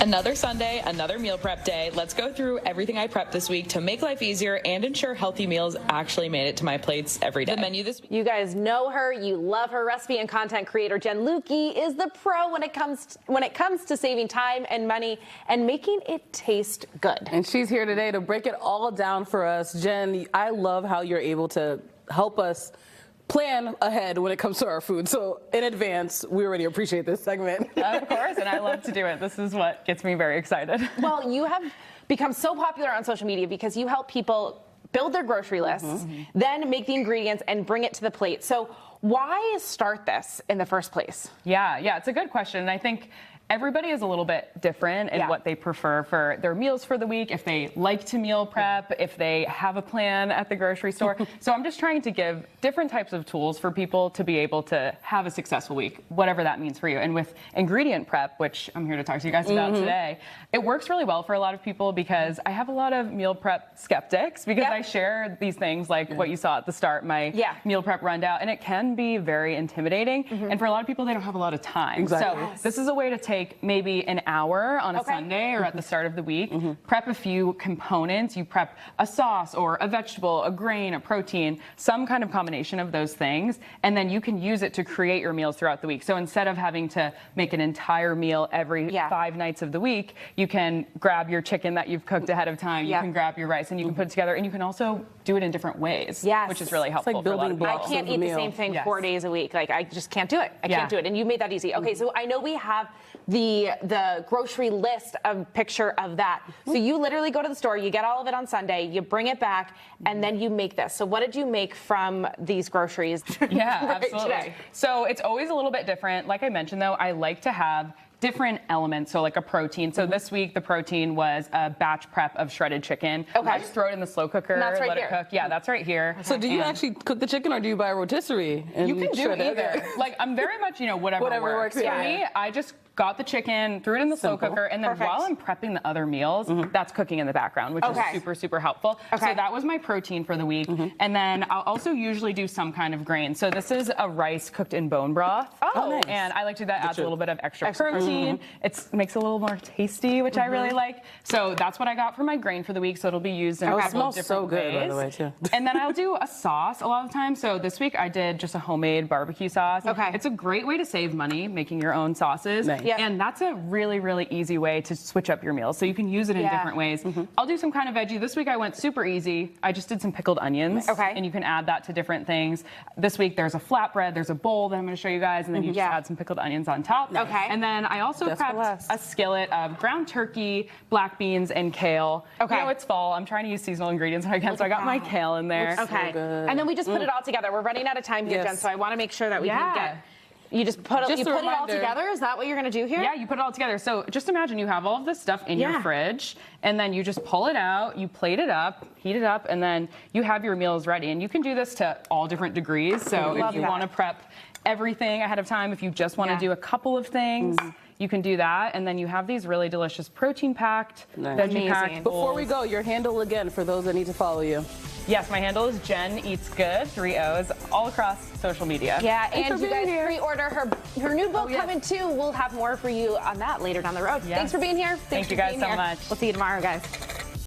Another Sunday, another meal prep day. Let's go through everything I prepped this week to make life easier and ensure healthy meals actually made it to my plates every day. The menu this week. You guys know her, you love her. Recipe and content creator Jenn Lueke is the pro when it comes to saving time and money and making it taste good. And she's here today to break it all down for us. Jenn, I love how you're able to help us plan ahead when it comes to our food. So in advance, we already appreciate this segment. Of course, and I love to do it. This is what gets me very excited. Well, you have become so popular on social media because you help people build their grocery lists, then make the ingredients and bring it to the plate. So why start this in the first place? Yeah, it's a good question. And I think everybody is a little bit different in what they prefer for their meals for the week, if they like to meal prep, if they have a plan at the grocery store. So I'm just trying to give different types of tools for people to be able to have a successful week, whatever that means for you. And with ingredient prep, which I'm here to talk to you guys about today, it works really well for a lot of people because I have a lot of meal prep skeptics because I share these things like what you saw at the start, my meal prep rundown, and it can be very intimidating. And for a lot of people, they don't have a lot of time. So this is a way to take maybe an hour on a Sunday or at the start of the week, prep a few components. You prep a sauce or a vegetable, a grain, a protein, some kind of combination of those things, and then you can use it to create your meals throughout the week. So instead of having to make an entire meal every 5 nights of the week, you can grab your chicken that you've cooked ahead of time, you can grab your rice, and you can put it together, and you can also do it in different ways, which is really helpful for a lot of people. I can't eat the same thing 4 days a week. Like, I just can't do it. I can't do it, and you made that easy. Okay, so I know we have the grocery list of picture of that. So you literally go to the store, you get all of it on Sunday, you bring it back, and then you make this. So what did you make from these groceries? Absolutely. Today? So it's always a little bit different. Like I mentioned, though, I like to have different elements, so like a protein. So this week the protein was a batch prep of shredded chicken. I just throw it in the slow cooker, let it cook. Yeah, that's right here. So do you actually cook the chicken or do you buy a rotisserie? And you can do either. Like, I'm very much, whatever works. For me, I just got the chicken, threw it in the slow cooker, and then while I'm prepping the other meals, that's cooking in the background, which is super, super helpful. So that was my protein for the week. And then I'll also usually do some kind of grain. So this is a rice cooked in bone broth. Nice. And I like to do that, adds a little bit of extra protein. It makes it a little more tasty, which I really like. So that's what I got for my grain for the week. So it'll be used in a couple of different ways. By the way, too. And then I'll do a sauce a lot of the time. So this week I did just a homemade barbecue sauce. It's a great way to save money making your own sauces. And that's a really, really easy way to switch up your meals. So you can use it in different ways. I'll do some kind of veggie. This week I went super easy. I just did some pickled onions. And you can add that to different things. This week there's a flatbread, there's a bowl that I'm going to show you guys, and then you just add some pickled onions on top. And then I also prepped a skillet of ground turkey, black beans, and kale. It's fall. I'm trying to use seasonal ingredients when I can, so I got my kale in there. So and then we just put it all together. We're running out of time here, Jen, so I want to make sure that we can get... You just put it all together? Is that what you're going to do here? Yeah, you put it all together. So just imagine you have all of this stuff in your fridge, and then you just pull it out, you plate it up, heat it up, and then you have your meals ready. And you can do this to all different degrees. So if you want to prep everything ahead of time, if you just want to do a couple of things, you can do that. And then you have these really delicious protein-packed, veggie-packed bowls. Before we go, your handle again for those that need to follow you. Yes, my handle is Jenn Eats Good, 3 O's, all across social media. Yeah, and you guys pre-order her new book coming too. We'll have more for you on that later down the road. Thanks for being here. Thank you guys so much. We'll see you tomorrow, guys.